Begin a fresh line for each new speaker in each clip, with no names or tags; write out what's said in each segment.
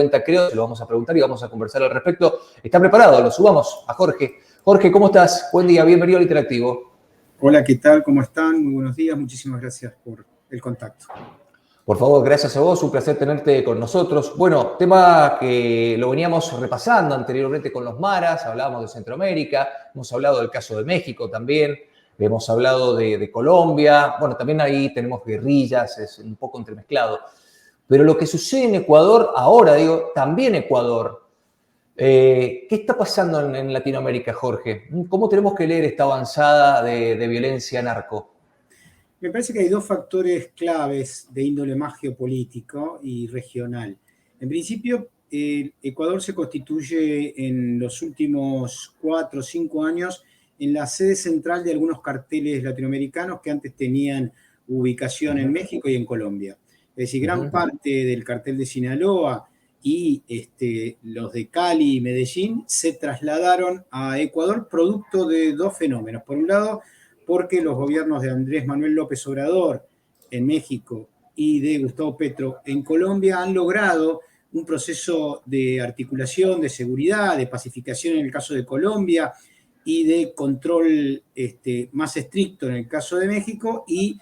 cuenta, creo, se lo vamos a preguntar y vamos a conversar al respecto. ¿Está preparado? Lo subamos a Jorge. Jorge, ¿cómo estás? Buen día, bienvenido al Interactivo.
Hola, ¿qué tal? ¿Cómo están? Muy buenos días, muchísimas gracias por el contacto.
Por favor, gracias a vos, un placer tenerte con nosotros. Bueno, tema que lo veníamos repasando anteriormente con los maras, hablábamos de Centroamérica, hemos hablado del caso de México también, hemos hablado de Colombia, bueno, también ahí tenemos guerrillas, es un poco entremezclado. Pero lo que sucede en Ecuador, ahora digo, también Ecuador, ¿qué está pasando en Latinoamérica, Jorge? ¿Cómo tenemos que leer esta avanzada de violencia narco?
Me parece que hay dos factores claves de índole más geopolítico y regional. En principio, Ecuador se constituye en los últimos 4 o 5 años en la sede central de algunos carteles latinoamericanos que antes tenían ubicación en México y en Colombia. Es decir, gran parte del cartel de Sinaloa y los de Cali y Medellín se trasladaron a Ecuador producto de dos fenómenos. Por un lado, porque los gobiernos de Andrés Manuel López Obrador en México y de Gustavo Petro en Colombia han logrado un proceso de articulación, de seguridad, de pacificación en el caso de Colombia y de control más estricto en el caso de México y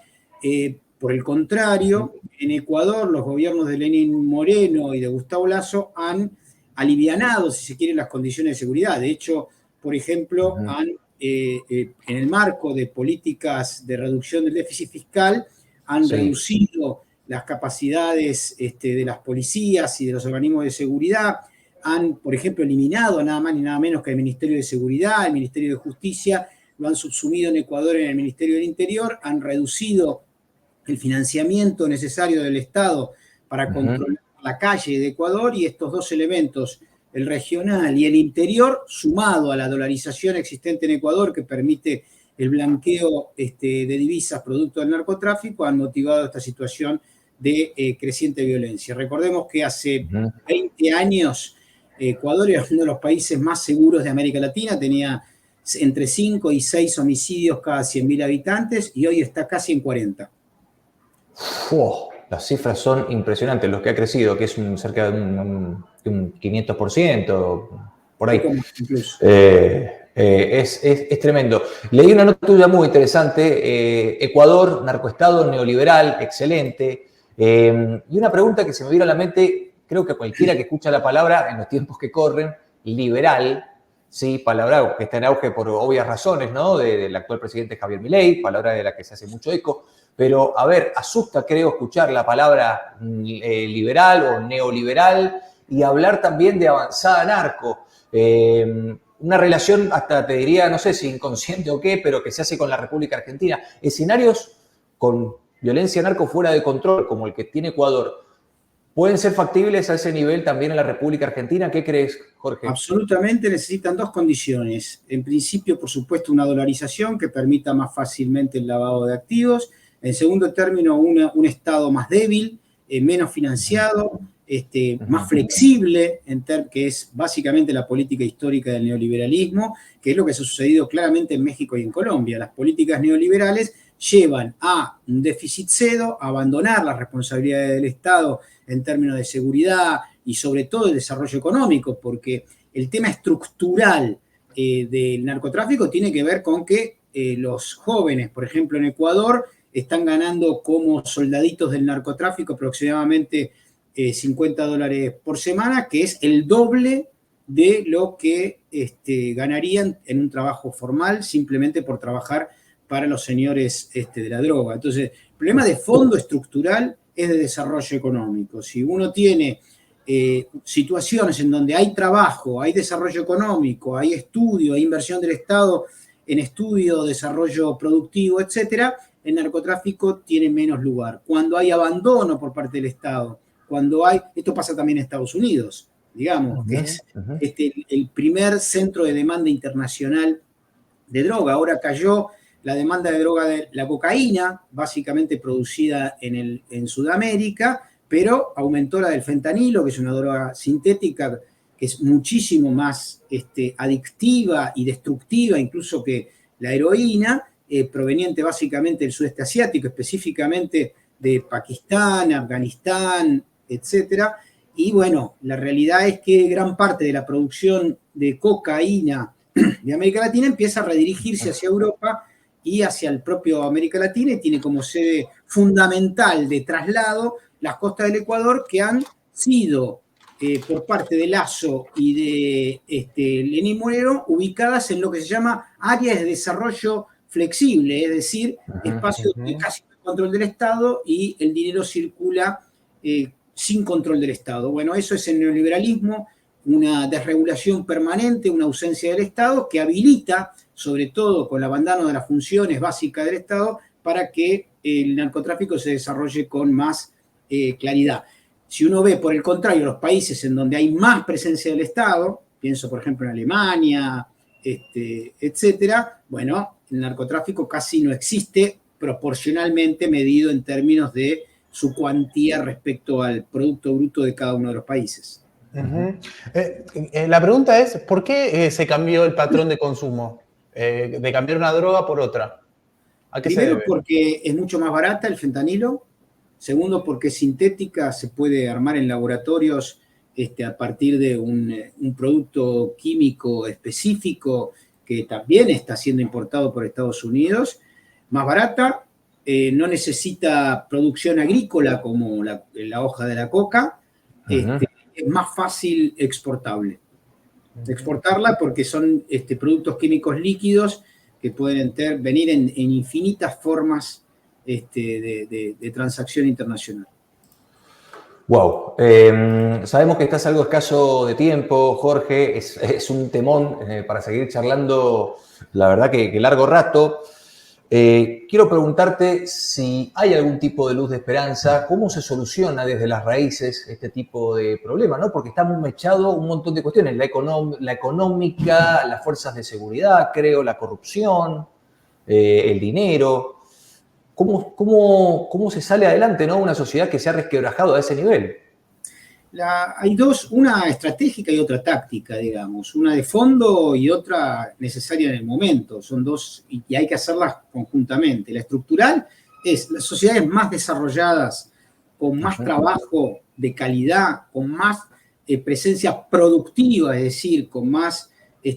por el contrario, en Ecuador los gobiernos de Lenín Moreno y de Gustavo Lasso han alivianado, si se quiere, las condiciones de seguridad. De hecho, por ejemplo, han en el marco de políticas de reducción del déficit fiscal, han reducido las capacidades de las policías y de los organismos de seguridad, han, por ejemplo, eliminado nada más ni nada menos que el Ministerio de Seguridad, el Ministerio de Justicia, lo han subsumido en Ecuador en el Ministerio del Interior, han reducido el financiamiento necesario del Estado para controlar la calle de Ecuador, y estos dos elementos, el regional y el interior, sumado a la dolarización existente en Ecuador que permite el blanqueo de divisas producto del narcotráfico, han motivado esta situación de creciente violencia. Recordemos que hace 20 años Ecuador era uno de los países más seguros de América Latina, tenía entre 5 y 6 homicidios cada 100.000 habitantes y hoy está casi en 40.
Las cifras son impresionantes, lo que ha crecido, que es cerca de un 500%, por ahí. Es tremendo. Leí una nota tuya muy interesante, Ecuador, narcoestado neoliberal, excelente. Y una pregunta que se me vino a la mente, creo que cualquiera que escucha la palabra en los tiempos que corren, liberal, sí, palabra que está en auge por obvias razones, ¿no? Del actual presidente Javier Milei, palabra de la que se hace mucho eco. Pero, a ver, asusta, creo, escuchar la palabra liberal o neoliberal y hablar también de avanzada narco. Una relación hasta, te diría, no sé si inconsciente o qué, pero que se hace con la República Argentina. Escenarios con violencia narco fuera de control, como el que tiene Ecuador, ¿pueden ser factibles a ese nivel también en la República Argentina? ¿Qué crees, Jorge?
Absolutamente necesitan dos condiciones. En principio, por supuesto, una dolarización que permita más fácilmente el lavado de activos. En segundo término, un Estado más débil, menos financiado, más flexible, que es básicamente la política histórica del neoliberalismo, que es lo que ha sucedido claramente en México y en Colombia. Las políticas neoliberales llevan a un déficit cero, a abandonar las responsabilidades del Estado en términos de seguridad y sobre todo el desarrollo económico, porque el tema estructural del narcotráfico tiene que ver con que los jóvenes, por ejemplo en Ecuador, están ganando como soldaditos del narcotráfico aproximadamente $50 por semana, que es el doble de lo que ganarían en un trabajo formal simplemente por trabajar para los señores de la droga. Entonces, el problema de fondo estructural es de desarrollo económico. Si uno tiene situaciones en donde hay trabajo, hay desarrollo económico, hay estudio, hay inversión del Estado en estudio, desarrollo productivo, etcétera, el narcotráfico tiene menos lugar. Cuando hay abandono por parte del Estado, esto pasa también en Estados Unidos, digamos, que es el primer centro de demanda internacional de droga. Ahora cayó la demanda de droga de la cocaína, básicamente producida en Sudamérica, pero aumentó la del fentanilo, que es una droga sintética que es muchísimo más adictiva y destructiva incluso que la heroína, proveniente básicamente del sudeste asiático, específicamente de Pakistán, Afganistán, etcétera, Y bueno, la realidad es que gran parte de la producción de cocaína de América Latina empieza a redirigirse hacia Europa y hacia el propio América Latina, y tiene como sede fundamental de traslado las costas del Ecuador, que han sido por parte de Lasso y de Lenín Moreno ubicadas en lo que se llama áreas de desarrollo flexible, es decir, espacios de casi control del Estado, y el dinero circula sin control del Estado. Bueno, eso es el neoliberalismo, una desregulación permanente, una ausencia del Estado que habilita, sobre todo con el abandono de las funciones básicas del Estado, para que el narcotráfico se desarrolle con más claridad. Si uno ve, por el contrario, los países en donde hay más presencia del Estado, pienso por ejemplo en Alemania, etcétera, bueno, el narcotráfico casi no existe proporcionalmente medido en términos de su cuantía respecto al Producto Bruto de cada uno de los países.
La pregunta es, ¿por qué se cambió el patrón de consumo? De cambiar una droga por otra. ¿A qué se debe?
Primero, porque es mucho más barata el fentanilo. Segundo, porque es sintética, se puede armar en laboratorios a partir de un producto químico específico que también está siendo importado por Estados Unidos. Más barata, no necesita producción agrícola como la hoja de la coca. Es más fácil exportarla porque son productos químicos líquidos que pueden venir en infinitas formas de transacción internacional.
Wow. Sabemos que estás algo escaso de tiempo, Jorge. Es un temón para seguir charlando, la verdad que largo rato. Quiero preguntarte si hay algún tipo de luz de esperanza, cómo se soluciona desde las raíces este tipo de problema, ¿no? Porque está muy mechado un montón de cuestiones, la económica, las fuerzas de seguridad, creo, la corrupción, el dinero. ¿Cómo se sale adelante, ¿no? Una sociedad que se ha resquebrajado a ese nivel.
Hay dos, una estratégica y otra táctica, digamos, una de fondo y otra necesaria en el momento. Son dos y hay que hacerlas conjuntamente. La estructural es las sociedades más desarrolladas, con más trabajo de calidad, con más presencia productiva, es decir, con más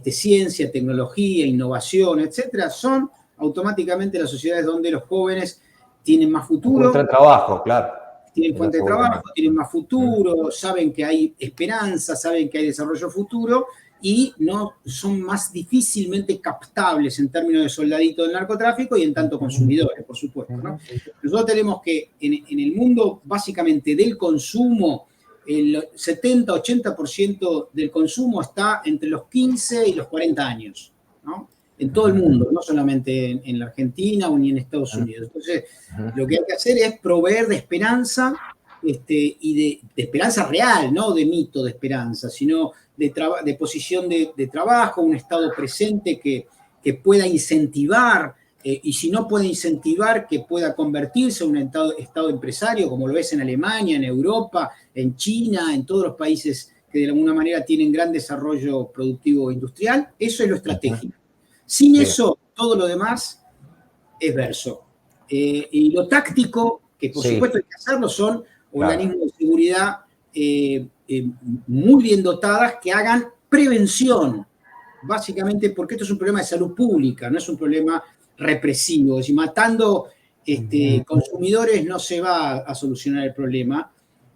ciencia, tecnología, innovación, etcétera, son automáticamente las sociedades donde los jóvenes tienen más futuro.
Encuentran trabajo, claro.
Tienen fuente de trabajo, tienen más futuro, saben que hay esperanza, saben que hay desarrollo futuro y no son más difícilmente captables en términos de soldadito del narcotráfico y en tanto consumidores, por supuesto, ¿no? Nosotros tenemos que en el mundo básicamente del consumo, el 70-80% del consumo está entre los 15 y los 40 años, ¿no? En todo el mundo, no solamente en la Argentina o ni en Estados Unidos. Entonces, lo que hay que hacer es proveer de esperanza y de esperanza real, no de mito de esperanza, sino de posición de trabajo, un Estado presente que pueda incentivar, y si no puede incentivar, que pueda convertirse en un Estado empresario, como lo es en Alemania, en Europa, en China, en todos los países que de alguna manera tienen gran desarrollo productivo industrial. Eso es lo estratégico. Sin eso, todo lo demás es verso. Y lo táctico, que por supuesto hay que hacerlo, son organismos de seguridad muy bien dotadas que hagan prevención, básicamente porque esto es un problema de salud pública, no es un problema represivo. Es decir, matando consumidores no se va a solucionar el problema.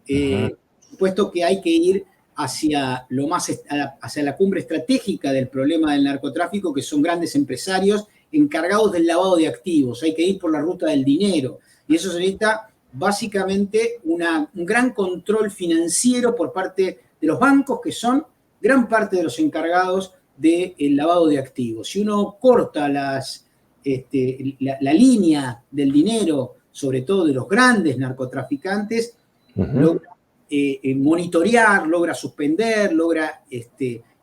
Por supuesto que hay que ir hacia la cumbre estratégica del problema del narcotráfico, que son grandes empresarios encargados del lavado de activos. Hay que ir por la ruta del dinero. Y eso se necesita básicamente un gran control financiero por parte de los bancos, que son gran parte de los encargados del lavado de activos. Si uno corta la línea del dinero, sobre todo de los grandes narcotraficantes, logra monitorear, logra suspender, logra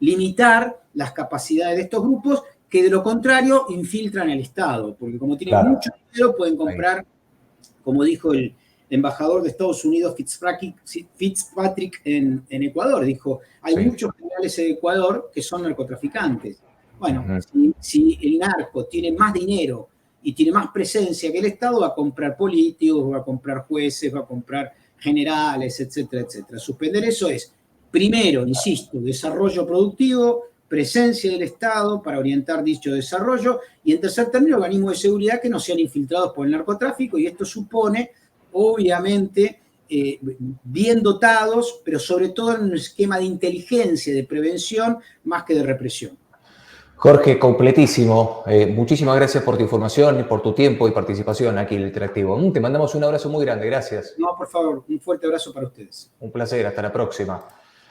limitar las capacidades de estos grupos, que de lo contrario infiltran el Estado, porque como tienen mucho dinero pueden comprar, como dijo el embajador de Estados Unidos Fitzpatrick en Ecuador, dijo, hay muchos generales en Ecuador que son narcotraficantes. Bueno, si el narco tiene más dinero y tiene más presencia que el Estado, va a comprar políticos, va a comprar jueces, va a comprar generales, etcétera, etcétera. Suspender eso es, primero, insisto, desarrollo productivo, presencia del Estado para orientar dicho desarrollo, y en tercer término, organismos de seguridad que no sean infiltrados por el narcotráfico, y esto supone, obviamente, bien dotados, pero sobre todo en un esquema de inteligencia, de prevención, más que de represión.
Jorge, completísimo. Muchísimas gracias por tu información, por tu tiempo y participación aquí en el Interactivo. Te mandamos un abrazo muy grande, gracias.
No, por favor, un fuerte abrazo para ustedes.
Un placer, hasta la próxima.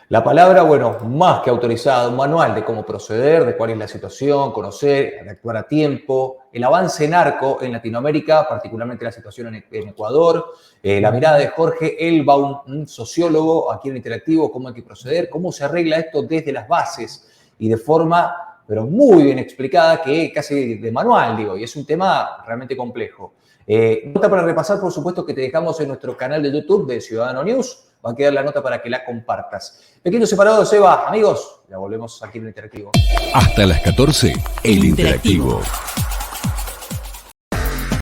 La palabra, bueno, más que autorizada, un manual de cómo proceder, de cuál es la situación, conocer, de actuar a tiempo, el avance narco en Latinoamérica, particularmente la situación en Ecuador, la mirada de Jorge Elbaum, un sociólogo aquí en el Interactivo, cómo hay que proceder, cómo se arregla esto desde las bases y de forma, pero muy bien explicada, que casi de manual, digo, y es un tema realmente complejo. Nota para repasar, por supuesto, que te dejamos en nuestro canal de YouTube de Ciudadano News. Va a quedar la nota para que la compartas. Pequeño separado, Seba. Amigos, ya volvemos aquí en el Interactivo.
Hasta las 14, el Interactivo.